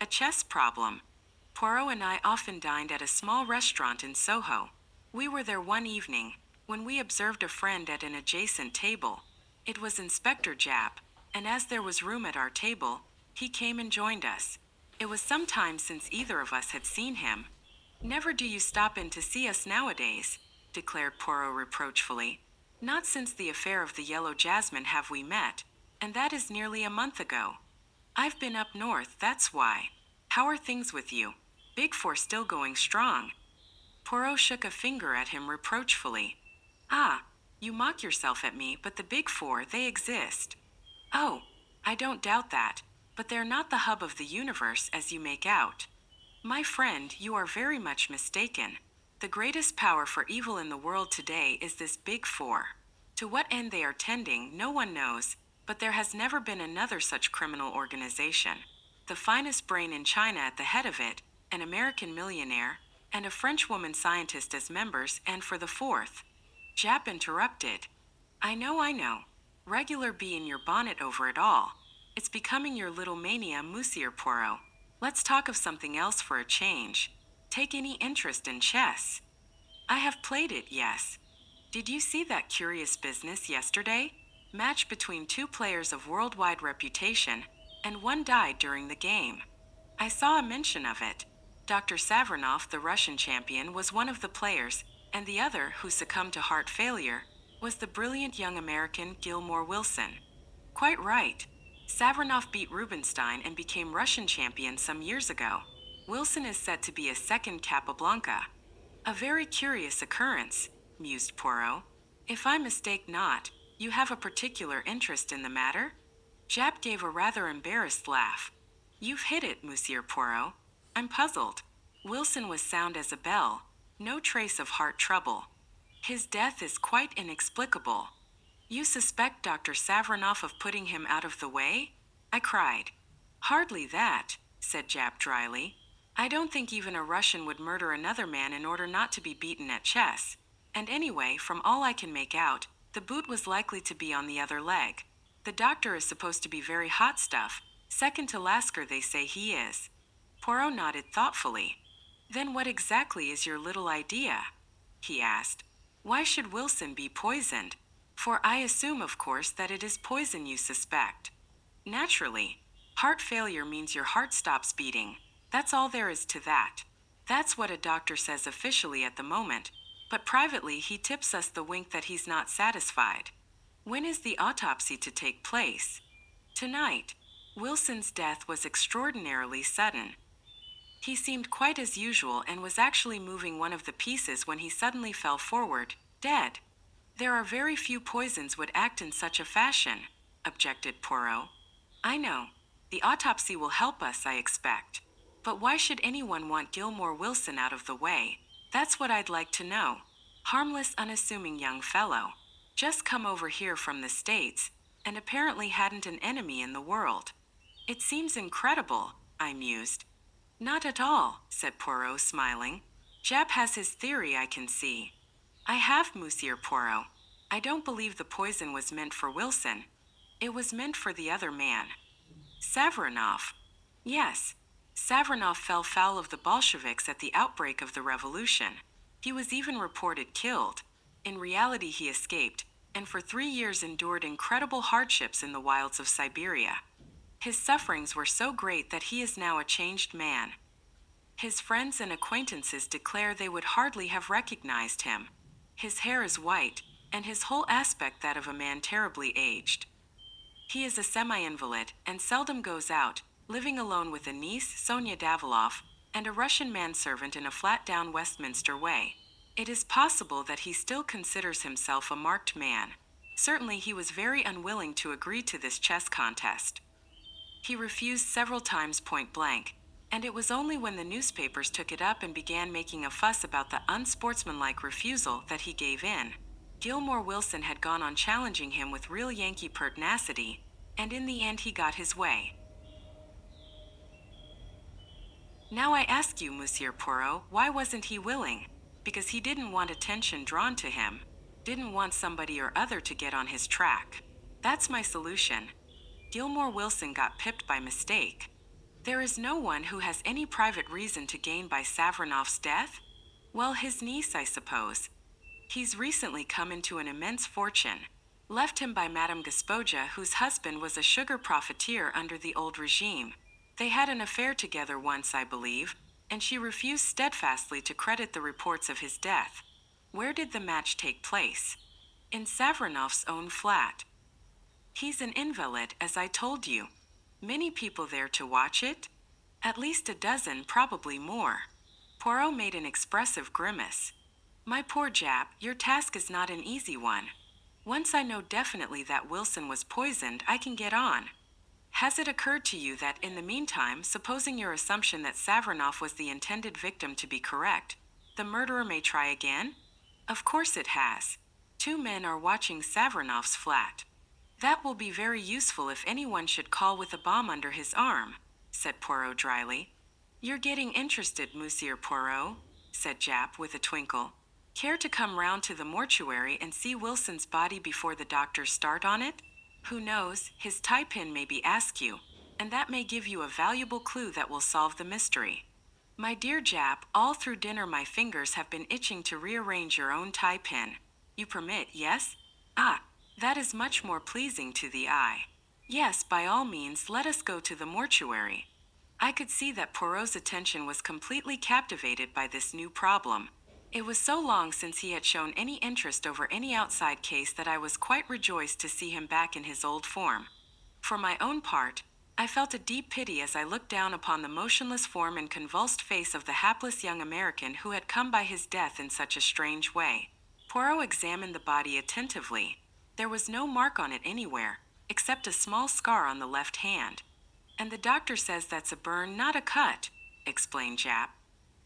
chess problem. Poirot and I often dined at a small restaurant in Soho. We were there one evening when we observed a friend at an adjacent table. It was Inspector Japp, and as there was room at our table, he came and joined us. It was some time since either of us had seen him. Never do you stop in to see us nowadays, declared Poirot reproachfully. Not since the affair of the Yellow Jasmine have we met, and that is nearly a month ago. I've been up north, that's why. How are things with you? Big Four still going strong? Poirot shook a finger at him reproachfully. Ah, you mock yourself at me, but the Big Four, they exist. Oh, I don't doubt that, but they're not the hub of the universe as you make out. My friend, you are very much mistaken. The greatest power for evil in the world today is this Big Four. To what end they are tending, no one knows, but there has never been another such criminal organization. The finest brain in China at the head of it, an American millionaire, and a French woman scientist as members, and for the fourth. Japp interrupted. I know. Regular bee in your bonnet over it all. It's becoming your little mania, Monsieur Poirot. Let's talk of something else for a change. Take any interest in chess? I have played it, yes. Did you see that curious business yesterday? Match between two players of worldwide reputation, and one died during the game. I saw a mention of it. Dr. Savronov, the Russian champion, was one of the players, and the other, who succumbed to heart failure, was the brilliant young American Gilmore Wilson. Quite right. Savronov beat Rubinstein and became Russian champion some years ago. Wilson is said to be a second Capablanca. A very curious occurrence, mused Poirot. If I mistake not, you have a particular interest in the matter? Japp gave a rather embarrassed laugh. You've hit it, Monsieur Poirot. I'm puzzled. Wilson was sound as a bell. No trace of heart trouble. His death is quite inexplicable. You suspect Dr. Savronov of putting him out of the way? I cried. Hardly that, said Japp dryly. I don't think even a Russian would murder another man in order not to be beaten at chess. And anyway, from all I can make out, the boot was likely to be on the other leg. The doctor is supposed to be very hot stuff. Second to Lasker, they say he is. Poirot nodded thoughtfully. Then what exactly is your little idea? He asked. Why should Wilson be poisoned? For I assume, of course, that it is poison you suspect. Naturally. Heart failure means your heart stops beating. That's all there is to that. That's what a doctor says officially at the moment, but privately he tips us the wink that he's not satisfied. When is the autopsy to take place? Tonight. Wilson's death was extraordinarily sudden. He seemed quite as usual and was actually moving one of the pieces when he suddenly fell forward, dead. There are very few poisons would act in such a fashion, objected Poirot. I know. The autopsy will help us, I expect. But why should anyone want Gilmore Wilson out of the way? That's what I'd like to know. Harmless, unassuming young fellow. Just come over here from the States, and apparently hadn't an enemy in the world. It seems incredible, I mused. Not at all, said Poirot, smiling. Japp has his theory, I can see. I have, Monsieur Poirot. I don't believe the poison was meant for Wilson. It was meant for the other man. Savronov. Yes. Savronov fell foul of the Bolsheviks at the outbreak of the revolution. He was even reported killed. In reality, he escaped, and for 3 years endured incredible hardships in the wilds of Siberia. His sufferings were so great that he is now a changed man. His friends and acquaintances declare they would hardly have recognized him. His hair is white, and his whole aspect that of a man terribly aged. He is a semi-invalid and seldom goes out, living alone with a niece, Sonia Daviloff, and a Russian manservant in a flat down Westminster way. It is possible that he still considers himself a marked man. Certainly he was very unwilling to agree to this chess contest. He refused several times point blank, and it was only when the newspapers took it up and began making a fuss about the unsportsmanlike refusal that he gave in. Gilmore Wilson had gone on challenging him with real Yankee pertinacity, and in the end he got his way. Now I ask you, Monsieur Poirot, why wasn't he willing? Because he didn't want attention drawn to him, didn't want somebody or other to get on his track. That's my solution. Gilmore Wilson got pipped by mistake. There is no one who has any private reason to gain by Savranoff's death? Well, his niece, I suppose. He's recently come into an immense fortune, left him by Madame Gaspoja, whose husband was a sugar profiteer under the old regime. They had an affair together once, I believe, and she refused steadfastly to credit the reports of his death. Where did the match take place? In Savranoff's own flat. He's an invalid, as I told you. Many people there to watch it? At least a dozen, probably more. Poirot made an expressive grimace. My poor Jap, your task is not an easy one. Once I know definitely that Wilson was poisoned, I can get on. Has it occurred to you that in the meantime, supposing your assumption that Savranoff was the intended victim to be correct, the murderer may try again? Of course it has. 2 men are watching Savranoff's flat. That will be very useful if anyone should call with a bomb under his arm, said Poirot dryly. You're getting interested, Monsieur Poirot, said Jap with a twinkle. Care to come round to the mortuary and see Wilson's body before the doctors start on it? Who knows, his tie-pin may be askew, and that may give you a valuable clue that will solve the mystery. My dear Jap, all through dinner my fingers have been itching to rearrange your own tie-pin. You permit, yes? Ah, that is much more pleasing to the eye. Yes, by all means, let us go to the mortuary. I could see that Poirot's attention was completely captivated by this new problem. It was so long since he had shown any interest over any outside case that I was quite rejoiced to see him back in his old form. For my own part, I felt a deep pity as I looked down upon the motionless form and convulsed face of the hapless young American who had come by his death in such a strange way. Poirot examined the body attentively. There was no mark on it anywhere, except a small scar on the left hand. And the doctor says that's a burn, not a cut, explained Jap.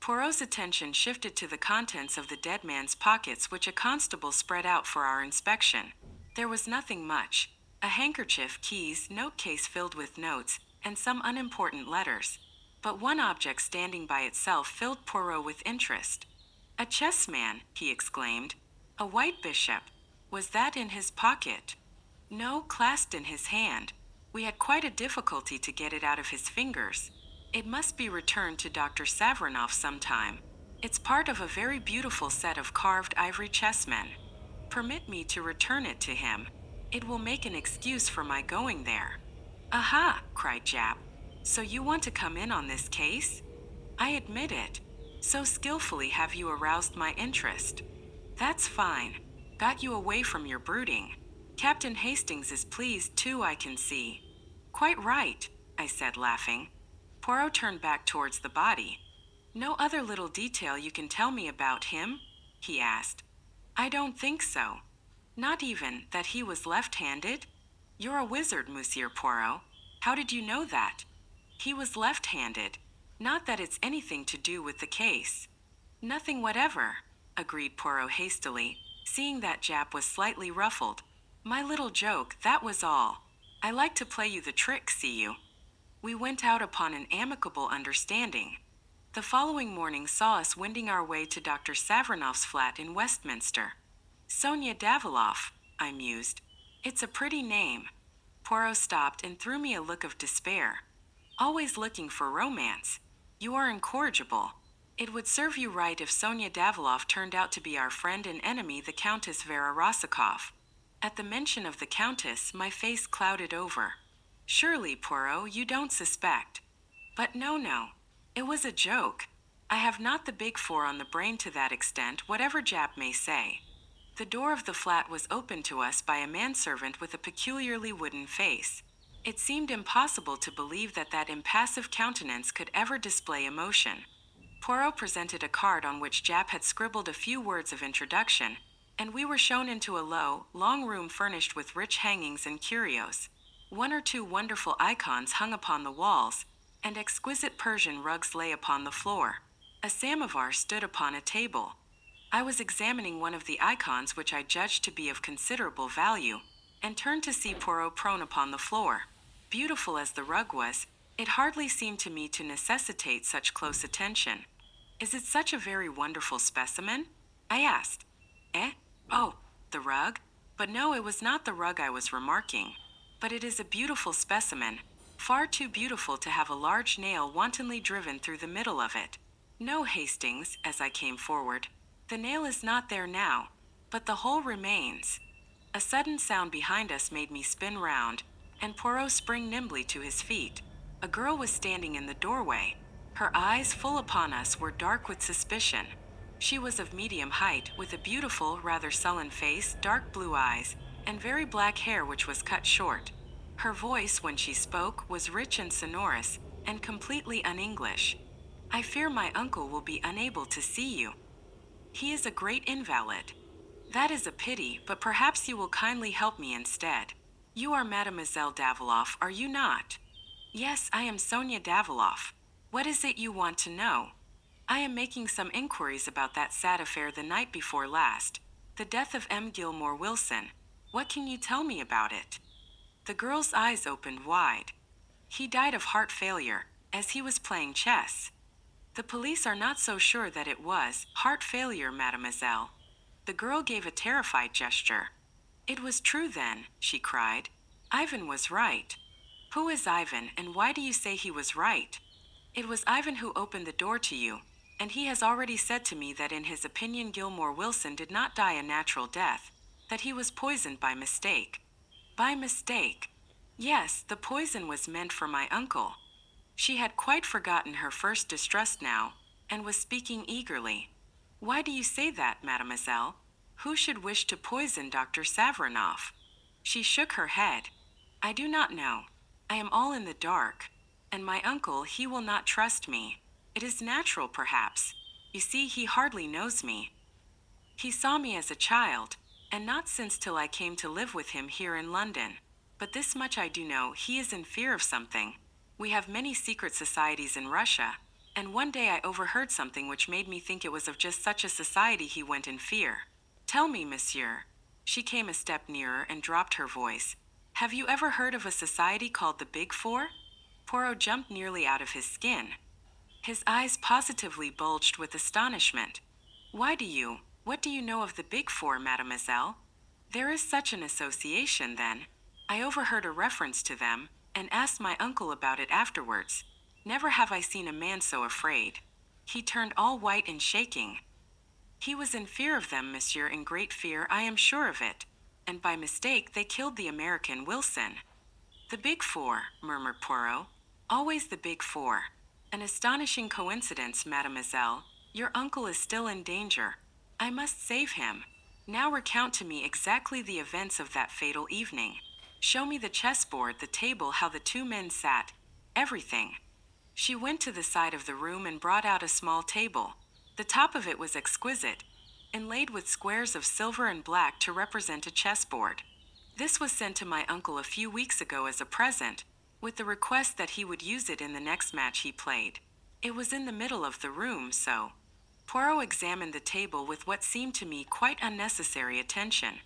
Poirot's attention shifted to the contents of the dead man's pockets, which a constable spread out for our inspection. There was nothing much. A handkerchief, keys, note case filled with notes, and some unimportant letters. But one object standing by itself filled Poirot with interest. A chessman, he exclaimed. A white bishop. Was that in his pocket? No, clasped in his hand. We had quite a difficulty to get it out of his fingers. It must be returned to Dr. Savranoff sometime. It's part of a very beautiful set of carved ivory chessmen. Permit me to return it to him. It will make an excuse for my going there. Aha, cried Jap. So you want to come in on this case? I admit it. So skillfully have you aroused my interest. That's fine. Got you away from your brooding. Captain Hastings is pleased too, I can see. Quite right, I said, laughing. Poirot turned back towards the body. No other little detail you can tell me about him? He asked. I don't think so. Not even that he was left-handed? You're a wizard, Monsieur Poirot. How did you know that? He was left-handed. Not that it's anything to do with the case. Nothing whatever, agreed Poirot hastily, seeing that Jap was slightly ruffled. My little joke, that was all. I like to play you the trick, see you. We went out upon an amicable understanding. The following morning saw us wending our way to Dr. Savranoff's flat in Westminster. Sonia Daviloff, I mused. It's a pretty name. Poirot stopped and threw me a look of despair. Always looking for romance. You are incorrigible. It would serve you right if Sonia Daviloff turned out to be our friend and enemy, the Countess Vera Rosikoff. At the mention of the Countess, my face clouded over. Surely, Poirot, you don't suspect. But no. It was a joke. I have not the big four on the brain to that extent, whatever Jap may say. The door of the flat was opened to us by a manservant with a peculiarly wooden face. It seemed impossible to believe that that impassive countenance could ever display emotion. Poirot presented a card on which Jap had scribbled a few words of introduction, and we were shown into a low, long room furnished with rich hangings and curios. 1 or 2 wonderful icons hung upon the walls, and exquisite Persian rugs lay upon the floor. A samovar stood upon a table. I was examining one of the icons, which I judged to be of considerable value, and turned to see Poirot prone upon the floor. Beautiful as the rug was, it hardly seemed to me to necessitate such close attention. Is it such a very wonderful specimen? I asked. Eh? Oh, the rug? But no, it was not the rug I was remarking. But it is a beautiful specimen, far too beautiful to have a large nail wantonly driven through the middle of it. No, Hastings, as I came forward. The nail is not there now, but the hole remains. A sudden sound behind us made me spin round, and Poirot sprang nimbly to his feet. A girl was standing in the doorway. Her eyes, full upon us, were dark with suspicion. She was of medium height, with a beautiful, rather sullen face, dark blue eyes, and very black hair which was cut short. Her voice, when she spoke, was rich and sonorous, and completely un-English. "I fear my uncle will be unable to see you. He is a great invalid." "That is a pity, but perhaps you will kindly help me instead. You are Mademoiselle Daviloff, are you not?" "Yes, I am Sonia Daviloff. What is it you want to know?" "I am making some inquiries about that sad affair the night before last, the death of M. Gilmore Wilson. What can you tell me about it?" The girl's eyes opened wide. "He died of heart failure, as he was playing chess." "The police are not so sure that it was heart failure, mademoiselle." The girl gave a terrified gesture. "It was true then," she cried. "Ivan was right." "Who is Ivan, and why do you say he was right?" "It was Ivan who opened the door to you, and he has already said to me that in his opinion Gilmore Wilson did not die a natural death, that he was poisoned by mistake." "By mistake?" "Yes, the poison was meant for my uncle." She had quite forgotten her first distrust now, and was speaking eagerly. "Why do you say that, mademoiselle? Who should wish to poison Dr. Savranoff?" She shook her head. "I do not know. I am all in the dark. And my uncle, he will not trust me. It is natural, perhaps. You see, he hardly knows me. He saw me as a child, and not since till I came to live with him here in London. But this much I do know, he is in fear of something. We have many secret societies in Russia, and one day I overheard something which made me think it was of just such a society he went in fear. Tell me, monsieur." She came a step nearer and dropped her voice. "Have you ever heard of a society called the Big Four?" Poirot jumped nearly out of his skin. His eyes positively bulged with astonishment. What do you know of the Big Four, mademoiselle?" "There is such an association, then. I overheard a reference to them, and asked my uncle about it afterwards. Never have I seen a man so afraid. He turned all white and shaking. He was in fear of them, monsieur, in great fear, I am sure of it. And by mistake they killed the American Wilson." "The Big Four," murmured Poirot. "Always the Big Four. An astonishing coincidence, mademoiselle. Your uncle is still in danger. I must save him. Now recount to me exactly the events of that fatal evening. Show me the chessboard, the table, how the two men sat, everything." She went to the side of the room and brought out a small table. The top of it was exquisite, inlaid with squares of silver and black to represent a chessboard. "This was sent to my uncle a few weeks ago as a present, with the request that he would use it in the next match he played. It was in the middle of the room, so—" Poirot examined the table with what seemed to me quite unnecessary attention.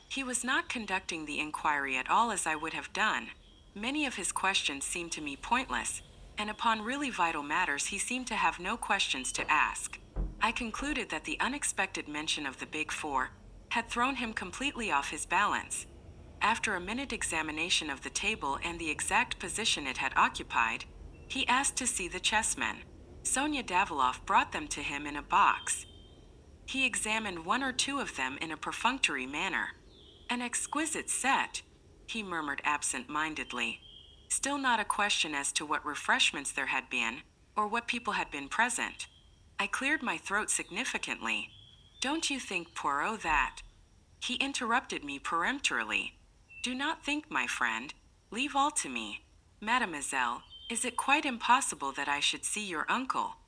He was not conducting the inquiry at all as I would have done. Many of his questions seemed to me pointless, and upon really vital matters he seemed to have no questions to ask. I concluded that the unexpected mention of the Big Four had thrown him completely off his balance. After a minute examination of the table and the exact position it had occupied, he asked to see the chessmen. Sonia Daviloff brought them to him in a box. He examined one or two of them in a perfunctory manner. "An exquisite set," he murmured absent-mindedly. Still not a question as to what refreshments there had been, or what people had been present. I cleared my throat significantly. "Don't you think, Poirot, that—" He interrupted me peremptorily. "Do not think, my friend. Leave all to me. Mademoiselle, is it quite impossible that I should see your uncle?"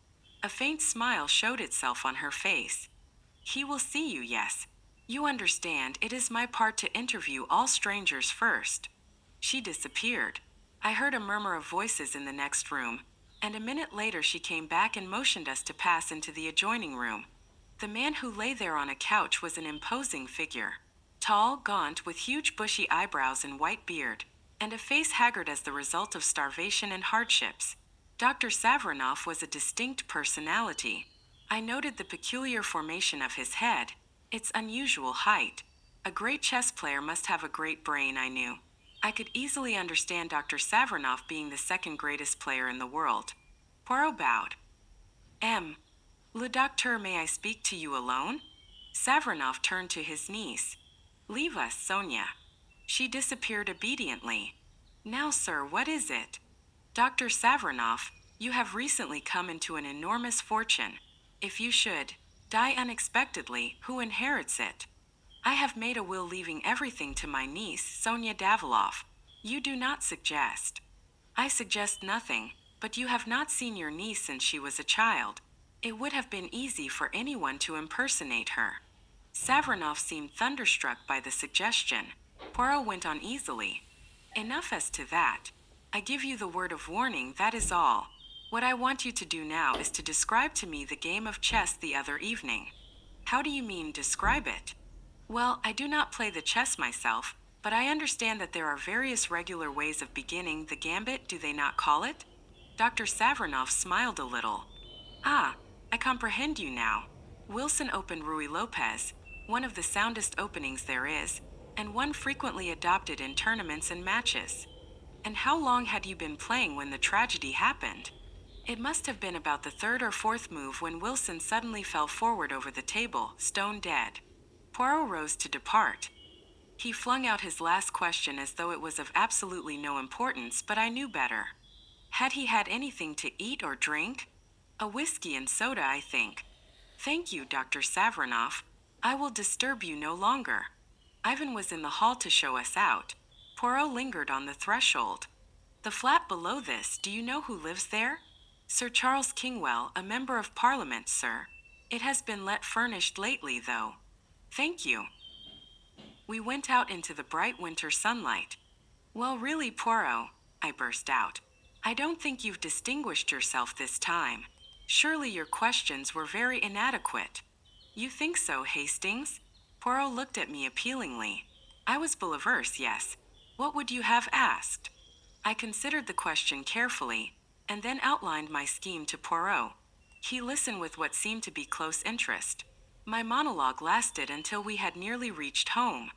A faint smile showed itself on her face. "He will see you, yes. You understand, it is my part to interview all strangers first." She disappeared. I heard a murmur of voices in the next room, and a minute later she came back and motioned us to pass into the adjoining room. The man who lay there on a couch was an imposing figure. Tall, gaunt, with huge bushy eyebrows and white beard, and a face haggard as the result of starvation and hardships. Dr. Savranoff was a distinct personality. I noted the peculiar formation of his head, its unusual height. A great chess player must have a great brain, I knew. I could easily understand Dr. Savernoff being the second greatest player in the world. Poirot bowed. Le docteur, may I speak to you alone? Savernoff turned to his niece. Leave us, Sonia. She disappeared obediently. Now, sir, what is it? Dr. Savernoff, you have recently come into an enormous fortune. If you should die unexpectedly, who inherits it? I have made a will leaving everything to my niece, Sonia Daviloff. You do not suggest. I suggest nothing, but you have not seen your niece since she was a child. It would have been easy for anyone to impersonate her. Savernoff seemed thunderstruck by the suggestion. Poirot went on easily. Enough as to that. I give you the word of warning, that is all. What I want you to do now is to describe to me the game of chess the other evening. How do you mean, describe it? Well, I do not play the chess myself, but I understand that there are various regular ways of beginning the gambit, do they not call it? Dr. Savernoff smiled a little. Ah, I comprehend you now. Wilson opened Ruy Lopez, one of the soundest openings there is, and one frequently adopted in tournaments and matches. And how long had you been playing when the tragedy happened? It must have been about the third or fourth move when Wilson suddenly fell forward over the table, stone dead. Poirot rose to depart. He flung out his last question as though it was of absolutely no importance, but I knew better. Had he had anything to eat or drink? A whiskey and soda, I think. Thank you, Dr. Savernoff. I will disturb you no longer. Ivan was in the hall to show us out. Poirot lingered on the threshold. The flat below this, do you know who lives there? Sir Charles Kingwell, a member of Parliament, sir. It has been let furnished lately, though. Thank you. We went out into the bright winter sunlight. Well, really, Poirot, I burst out. I don't think you've distinguished yourself this time. Surely your questions were very inadequate. You think so, Hastings? Poirot looked at me appealingly. I was bouleversed, yes. What would you have asked? I considered the question carefully, and then outlined my scheme to Poirot. He listened with what seemed to be close interest. My monologue lasted until we had nearly reached home.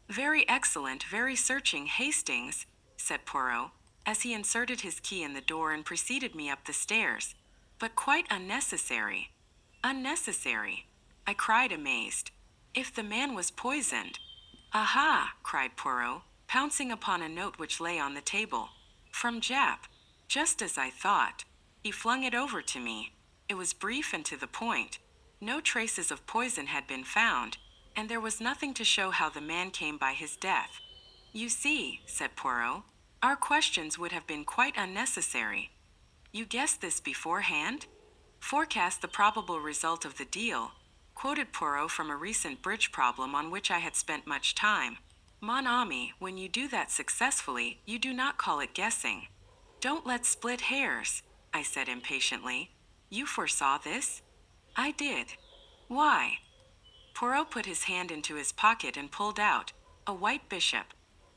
Very excellent, very searching, Hastings, said Poirot, as he inserted his key in the door and preceded me up the stairs. But quite unnecessary. Unnecessary, I cried, amazed. If the man was poisoned. Aha, cried Poirot, pouncing upon a note which lay on the table. From Jap. Just as I thought. He flung it over to me. It was brief and to the point. No traces of poison had been found, and there was nothing to show how the man came by his death. You see, said Poirot, our questions would have been quite unnecessary. You guessed this beforehand? Forecast the probable result of the deal, quoted Poirot from a recent bridge problem on which I had spent much time. Mon ami, when you do that successfully, you do not call it guessing. Don't let's split hairs, I said impatiently. You foresaw this? I did. Why? Poirot put his hand into his pocket and pulled out a white bishop.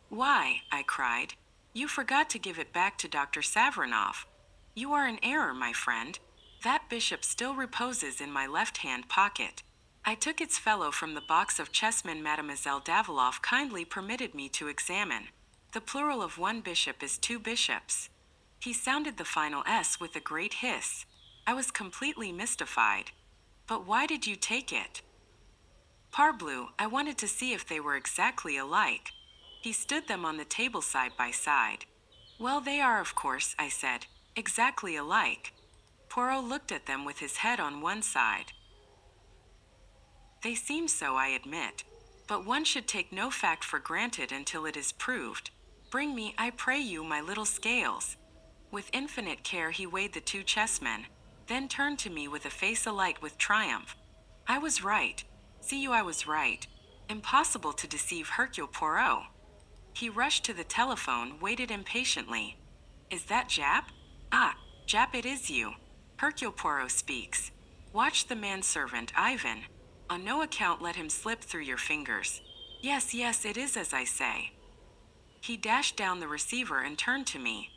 Why, I cried. You forgot to give it back to Dr. Savernoff. You are in error, my friend. That bishop still reposes in my left-hand pocket. I took its fellow from the box of chessmen Mademoiselle Daviloff kindly permitted me to examine. The plural of one bishop is two bishops. He sounded the final S with a great hiss. I was completely mystified. But why did you take it? Parbleu, I wanted to see if they were exactly alike. He stood them on the table side by side. Well, they are, of course, I said, exactly alike. Poirot looked at them with his head on one side. They seem so, I admit. But one should take no fact for granted until it is proved. Bring me, I pray you, my little scales. With infinite care he weighed the two chessmen, then turned to me with a face alight with triumph. I was right. See you, I was right. Impossible to deceive Hercule Poirot. He rushed to the telephone, waited impatiently. Is that Jap? Ah, Jap, it is you. Hercule Poirot speaks. Watch the manservant, Ivan. On no account let him slip through your fingers. Yes, yes, it is as I say. He dashed down the receiver and turned to me.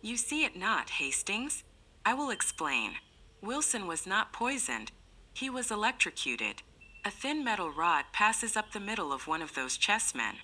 You see it not, Hastings? I will explain. Wilson was not poisoned. He was electrocuted. A thin metal rod passes up the middle of one of those chessmen.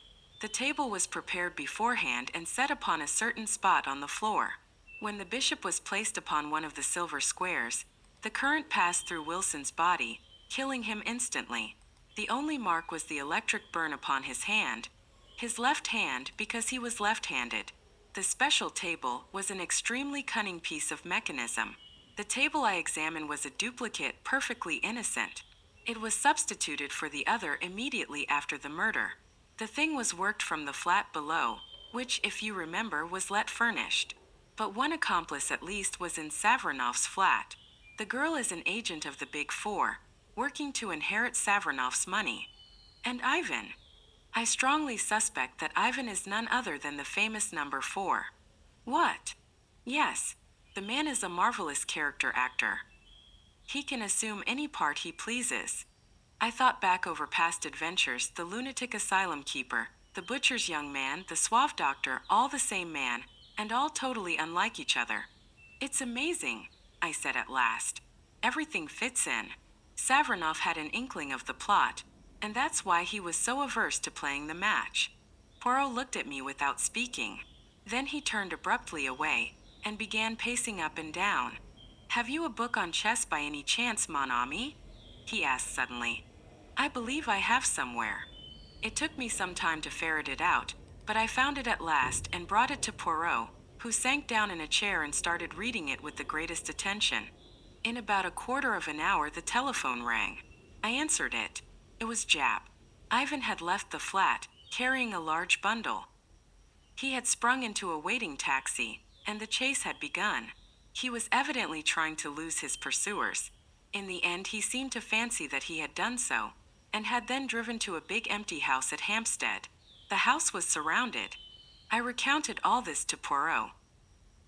The table was prepared beforehand and set upon a certain spot on the floor. When the bishop was placed upon one of the silver squares, the current passed through Wilson's body, killing him instantly. The only mark was the electric burn upon his hand. His left hand, because he was left-handed. The special table was an extremely cunning piece of mechanism. The table I examined was a duplicate, perfectly innocent. It was substituted for the other immediately after the murder. The thing was worked from the flat below, which, if you remember, was let furnished. But one accomplice at least was in Savranoff's flat. The girl is an agent of the Big Four, working to inherit Savranoff's money. And Ivan. I strongly suspect that Ivan is none other than the famous number 4. What? Yes, the man is a marvelous character actor. He can assume any part he pleases. I thought back over past adventures, the lunatic asylum keeper, the butcher's young man, the suave doctor, all the same man, and all totally unlike each other. It's amazing, I said at last. Everything fits in. Savranoff had an inkling of the plot, and that's why he was so averse to playing the match. Poirot looked at me without speaking. Then he turned abruptly away, and began pacing up and down. Have you a book on chess by any chance, mon ami? He asked suddenly. I believe I have somewhere. It took me some time to ferret it out, but I found it at last and brought it to Poirot, who sank down in a chair and started reading it with the greatest attention. In about a quarter of an hour the telephone rang. I answered it. It was Jap. Ivan had left the flat, carrying a large bundle. He had sprung into a waiting taxi, and the chase had begun. He was evidently trying to lose his pursuers. In the end he seemed to fancy that he had done so, and had then driven to a big empty house at Hampstead. The house was surrounded. I recounted all this to Poirot.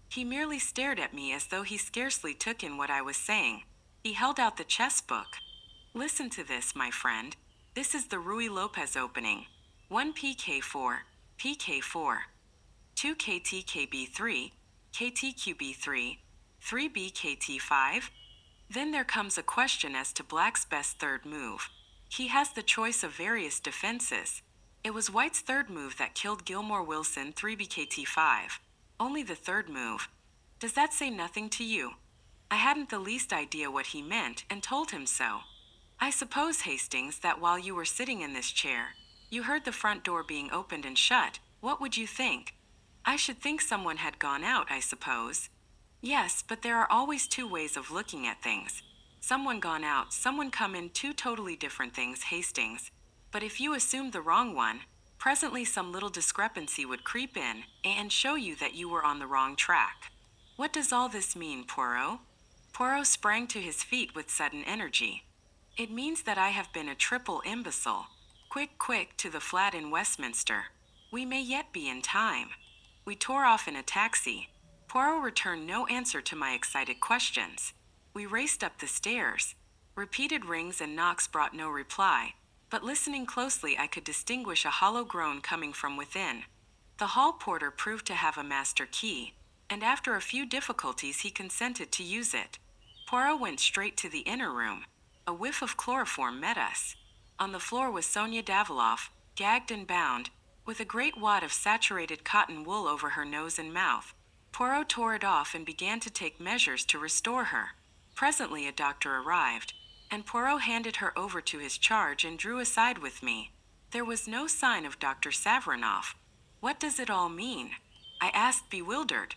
He merely stared at me as though he scarcely took in what I was saying. He held out the chess book. Listen to this, my friend. This is the Ruy Lopez opening. 1 PK4, PK4. 2 KTKB3, KTQB3, 3 BKT5. Then there comes a question as to Black's best third move. He has the choice of various defenses. It was White's third move that killed Gilmore Wilson, 3 BKT5. Only the third move. Does that say nothing to you? I hadn't the least idea what he meant and told him so. I suppose, Hastings, that while you were sitting in this chair, you heard the front door being opened and shut. What would you think? I should think someone had gone out, I suppose. Yes, but there are always two ways of looking at things. Someone gone out, someone come in, two totally different things, Hastings. But if you assumed the wrong one, presently some little discrepancy would creep in and show you that you were on the wrong track. What does all this mean, Poirot? Poirot sprang to his feet with sudden energy. It means that I have been a triple imbecile. Quick, quick, to the flat in Westminster. We may yet be in time. We tore off in a taxi. Poirot returned no answer to my excited questions. We raced up the stairs. Repeated rings and knocks brought no reply, but listening closely I could distinguish a hollow groan coming from within. The hall porter proved to have a master key, and after a few difficulties he consented to use it. Poirot went straight to the inner room. A whiff of chloroform met us. On the floor was Sonia Daviloff, gagged and bound, with a great wad of saturated cotton wool over her nose and mouth. Poirot tore it off and began to take measures to restore her. Presently a doctor arrived, and Poirot handed her over to his charge and drew aside with me. There was no sign of Dr. Savranoff. What does it all mean? I asked, bewildered.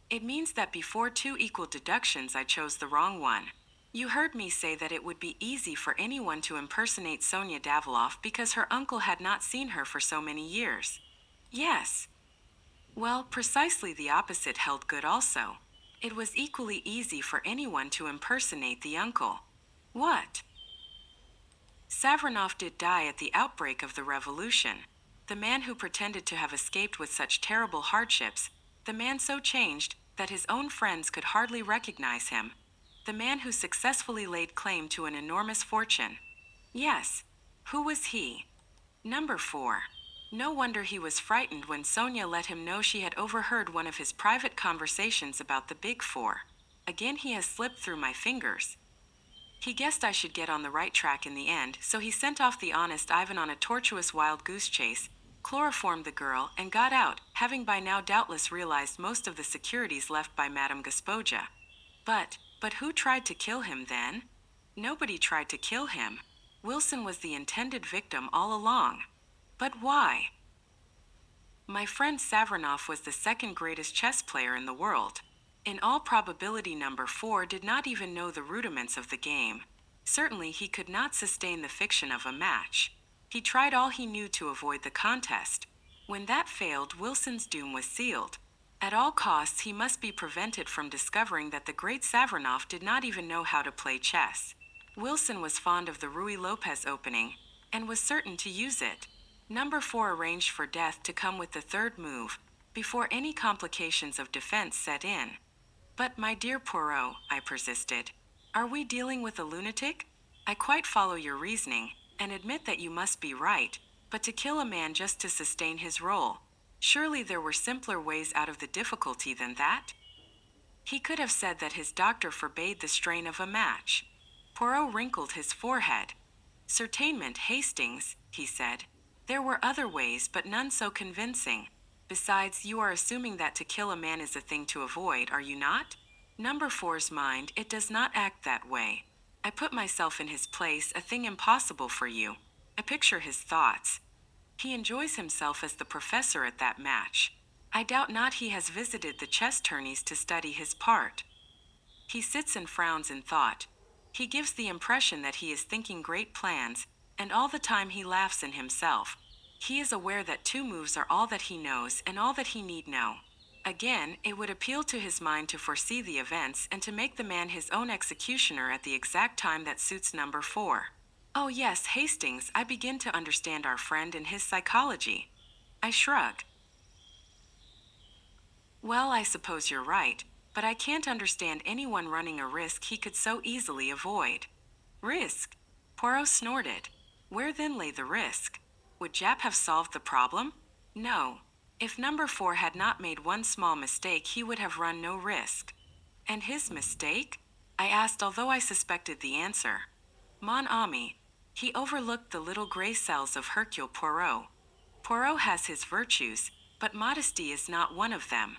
It means that before two equal deductions I chose the wrong one. You heard me say that it would be easy for anyone to impersonate Sonia Daviloff because her uncle had not seen her for so many years. Yes. Well, precisely the opposite held good also. It was equally easy for anyone to impersonate the uncle. What? Savranoff did die at the outbreak of the revolution. The man who pretended to have escaped with such terrible hardships, the man so changed that his own friends could hardly recognize him. The man who successfully laid claim to an enormous fortune. Yes. Who was he? Number 4. No wonder he was frightened when Sonia let him know she had overheard one of his private conversations about the Big Four. Again he has slipped through my fingers. He guessed I should get on the right track in the end, so he sent off the honest Ivan on a tortuous wild goose chase, chloroformed the girl, and got out, having by now doubtless realized most of the securities left by Madame Gaspoja. But who tried to kill him then? Nobody tried to kill him. Wilson was the intended victim all along. But why? My friend Savranoff was the second greatest chess player in the world. In all probability, number 4 did not even know the rudiments of the game. Certainly he could not sustain the fiction of a match. He tried all he knew to avoid the contest. When that failed, Wilson's doom was sealed. At all costs, he must be prevented from discovering that the great Savranoff did not even know how to play chess. Wilson was fond of the Ruy Lopez opening, and was certain to use it. Number 4 arranged for death to come with the third move, before any complications of defense set in. But my dear Poirot, I persisted, are we dealing with a lunatic? I quite follow your reasoning, and admit that you must be right, but to kill a man just to sustain his role, surely there were simpler ways out of the difficulty than that? He could have said that his doctor forbade the strain of a match. Poirot wrinkled his forehead. Certainement, Hastings, he said. There were other ways, but none so convincing. Besides, you are assuming that to kill a man is a thing to avoid, are you not? Number 4's mind, it does not act that way. I put myself in his place, a thing impossible for you. I picture his thoughts. He enjoys himself as the professor at that match. I doubt not he has visited the chess tourneys to study his part. He sits and frowns in thought. He gives the impression that he is thinking great plans, and all the time he laughs in himself. He is aware that 2 moves are all that he knows and all that he need know. Again, it would appeal to his mind to foresee the events and to make the man his own executioner at the exact time that suits number 4. Oh yes, Hastings, I begin to understand our friend and his psychology. I shrug. Well, I suppose you're right, but I can't understand anyone running a risk he could so easily avoid. Risk? Poirot snorted. Where then lay the risk? Would Japp have solved the problem? No. If number 4 had not made one small mistake, he would have run no risk. And his mistake? I asked, although I suspected the answer. Mon ami, he overlooked the little gray cells of Hercule Poirot. Poirot has his virtues, but modesty is not one of them.